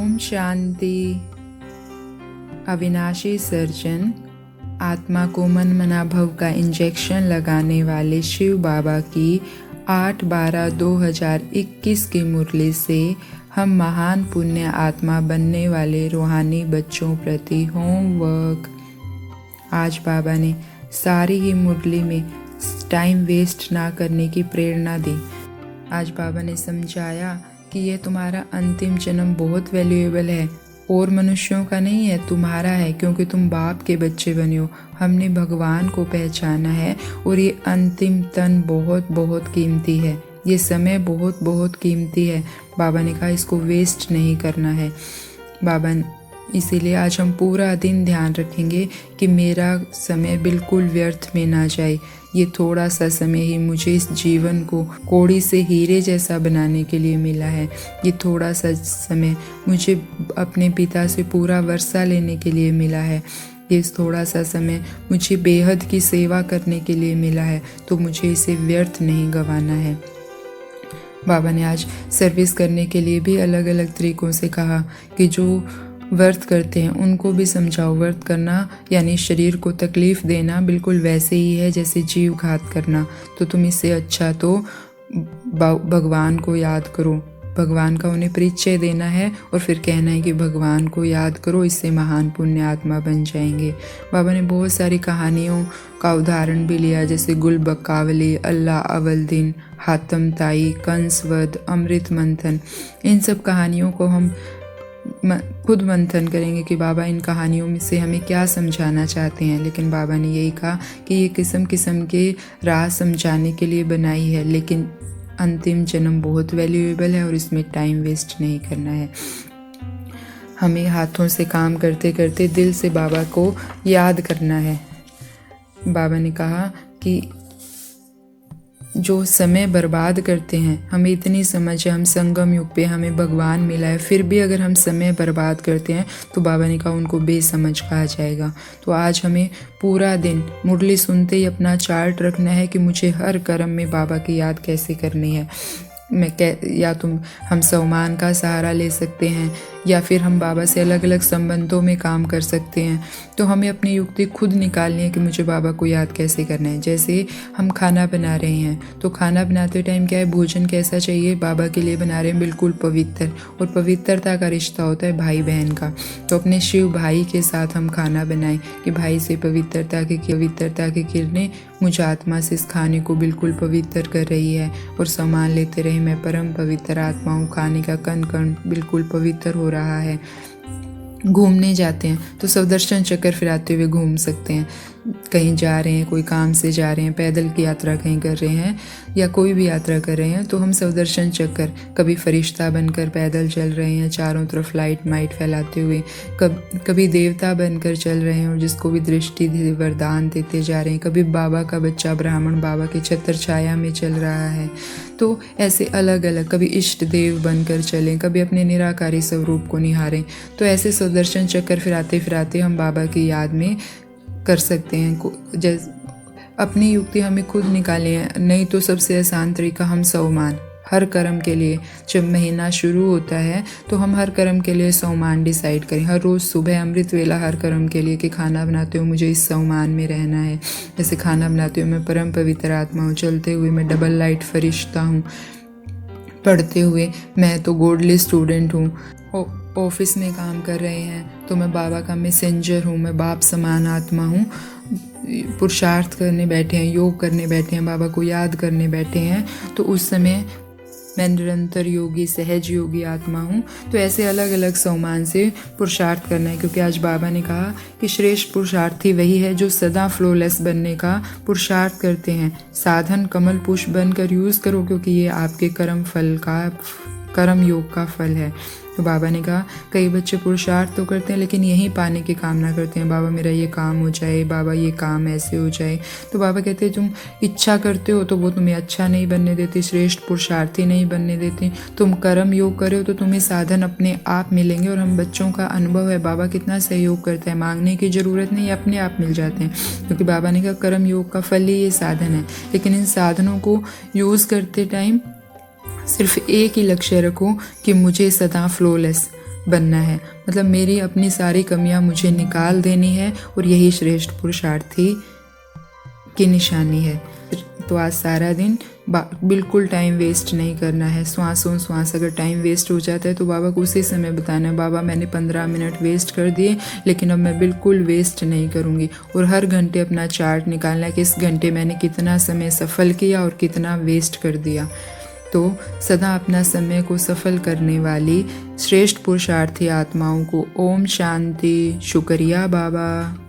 ओम शांति। अविनाशी सर्जन, आत्मा को मन मना भव का इंजेक्शन लगाने वाले शिव बाबा की 8/12/2021 की मुरली से हम महान पुण्य आत्मा बनने वाले रूहानी बच्चों प्रति होमवर्क। आज बाबा ने सारी ही मुरली में टाइम वेस्ट ना करने की प्रेरणा दी। आज बाबा ने समझाया कि ये तुम्हारा अंतिम जन्म बहुत वैल्यूएबल है और मनुष्यों का नहीं है, तुम्हारा है, क्योंकि तुम बाप के बच्चे बने हो। हमने भगवान को पहचाना है और ये अंतिम तन बहुत बहुत कीमती है, ये समय बहुत बहुत कीमती है। बाबा ने कहा इसको वेस्ट नहीं करना है। बाबा इसीलिए आज हम पूरा दिन ध्यान रखेंगे कि मेरा समय बिल्कुल व्यर्थ में ना जाए। ये थोड़ा सा समय ही मुझे इस जीवन को कौड़ी से हीरे जैसा बनाने के लिए मिला है। ये थोड़ा सा समय मुझे अपने पिता से पूरा वर्षा लेने के लिए मिला है। ये थोड़ा सा समय मुझे बेहद की सेवा करने के लिए मिला है, तो मुझे इसे व्यर्थ नहीं गंवाना है। बाबा ने आज सर्विस करने के लिए भी अलग अलग तरीकों से कहा कि जो व्रत करते हैं उनको भी समझाओ। व्रत करना यानी शरीर को तकलीफ़ देना बिल्कुल वैसे ही है जैसे जीव घात करना। तो तुम इससे अच्छा तो भगवान को याद करो, भगवान का उन्हें परिचय देना है और फिर कहना है कि भगवान को याद करो, इससे महान पुण्य आत्मा बन जाएंगे। बाबा ने बहुत सारी कहानियों का उदाहरण भी लिया, जैसे गुल बकावली, अल्लाह अवल दिन, हातम ताई, कंसवध, अमृत मंथन। इन सब कहानियों को हम खुद मंथन करेंगे कि बाबा इन कहानियों में से हमें क्या समझाना चाहते हैं। लेकिन बाबा ने यही कहा कि ये किस्म किस्म के राह समझाने के लिए बनाई है, लेकिन अंतिम जन्म बहुत वैल्यूएबल है और इसमें टाइम वेस्ट नहीं करना है। हमें हाथों से काम करते करते दिल से बाबा को याद करना है। बाबा ने कहा कि जो समय बर्बाद करते हैं, हमें इतनी समझ है, हम संगम युग पे हमें भगवान मिला है, फिर भी अगर हम समय बर्बाद करते हैं तो बाबा ने कहा उनको बेसमझ कहा जाएगा। तो आज हमें पूरा दिन मुरली सुनते ही अपना चार्ट रखना है कि मुझे हर कर्म में बाबा की याद कैसे करनी है। या हम सम्मान का सहारा ले सकते हैं या फिर हम बाबा से अलग अलग संबंधों में काम कर सकते हैं। तो हमें अपनी युक्ति खुद निकालनी है कि मुझे बाबा को याद कैसे करना है। जैसे हम खाना बना रहे हैं तो खाना बनाते टाइम क्या है, भोजन कैसा चाहिए, बाबा के लिए बना रहे हैं बिल्कुल पवित्र, और पवित्रता का रिश्ता होता है भाई बहन का। तो अपने शिव भाई के साथ हम खाना बनाएं कि भाई से पवित्रता की किरणें मुझ आत्मा से इस खाने को बिल्कुल पवित्र कर रही है, और सम्मान लेते रहे मैं परम पवित्र आत्मा हूँ, खाने का कण कण बिल्कुल पवित्र हो रहा है। घूमने जाते हैं तो सुदर्शन चक्र फिराते हुए घूम सकते हैं। कहीं जा रहे हैं, कोई काम से जा रहे हैं, पैदल की यात्रा कहीं कर रहे हैं या कोई भी यात्रा कर रहे हैं, तो हम सुदर्शन चक्र कभी फरिश्ता बनकर पैदल चल रहे हैं चारों तरफ लाइट माइट फैलाते हुए, कभी देवता बनकर चल रहे हैं और जिसको भी दृष्टि वरदान देते जा रहे हैं, कभी बाबा का बच्चा ब्राह्मण बाबा के छत्र छाया में चल रहा है। तो ऐसे अलग अलग, कभी इष्ट देव बनकर चलें, कभी अपने निराकारी स्वरूप को निहारें। तो ऐसे सुदर्शन चक्कर फिराते फिराते हम बाबा की याद में कर सकते हैं। जैसे अपनी युक्ति हमें खुद निकालें है, नहीं तो सबसे आसान तरीका हम सम्मान हर कर्म के लिए, जब महीना शुरू होता है तो हम हर कर्म के लिए सम्मान डिसाइड करें। हर रोज़ सुबह अमृत वेला हर कर्म के लिए कि खाना बनाते हुए मुझे इस सम्मान में रहना है। जैसे खाना बनाते हुए मैं परम पवित्र आत्मा हूँ, चलते हुए मैं डबल लाइट फरिश्ता हूँ, पढ़ते हुए मैं तो गॉडली स्टूडेंट हूँ, ऑफिस में काम कर रहे हैं तो मैं बाबा का मैसेंजर हूँ, मैं बाप समान आत्मा हूँ। पुरुषार्थ करने बैठे हैं, योग करने बैठे हैं, बाबा को याद करने बैठे हैं, तो उस समय मैं निरंतर योगी सहज योगी आत्मा हूँ। तो ऐसे अलग अलग सम्मान से पुरुषार्थ करना है, क्योंकि आज बाबा ने कहा कि श्रेष्ठ पुरुषार्थी वही है जो सदा फ्लोलेस बनने का पुरुषार्थ करते हैं। साधन कमल पुष्प बनकर यूज़ करो, क्योंकि ये आपके कर्म योग का फल है। तो बाबा ने कहा कई बच्चे पुरुषार्थ तो करते हैं लेकिन यही पाने की कामना करते हैं, बाबा मेरा ये काम हो जाए, बाबा ये काम ऐसे हो जाए। तो बाबा कहते हैं तुम इच्छा करते हो तो वो तुम्हें अच्छा नहीं बनने देती, श्रेष्ठ पुरुषार्थी नहीं बनने देती। तुम कर्म योग करे हो तो तुम्हें साधन अपने आप मिलेंगे। और हम बच्चों का अनुभव है बाबा कितना सहयोग करता है, मांगने की ज़रूरत नहीं, अपने आप मिल जाते हैं। क्योंकि बाबा ने कहा कर्म योग का फल ही ये साधन है। लेकिन इन साधनों को यूज़ करते टाइम सिर्फ एक ही लक्ष्य रखो कि मुझे सदा फ्लोलेस बनना है, मतलब मेरी अपनी सारी कमियां मुझे निकाल देनी है और यही श्रेष्ठ पुरुषार्थी की निशानी है। तो आज सारा दिन बिल्कुल टाइम वेस्ट नहीं करना है। श्वासों श्वास अगर टाइम वेस्ट हो जाता है तो बाबा को उसी समय बताना है, बाबा मैंने 15 मिनट वेस्ट कर दिए, लेकिन अब मैं बिल्कुल वेस्ट नहीं करूँगी। और हर घंटे अपना चार्ट निकालना है कि इस घंटे मैंने कितना समय सफल किया और कितना वेस्ट कर दिया। तो सदा अपना समय को सफल करने वाली श्रेष्ठ पुरुषार्थी आत्माओं को ओम शांति। शुक्रिया बाबा।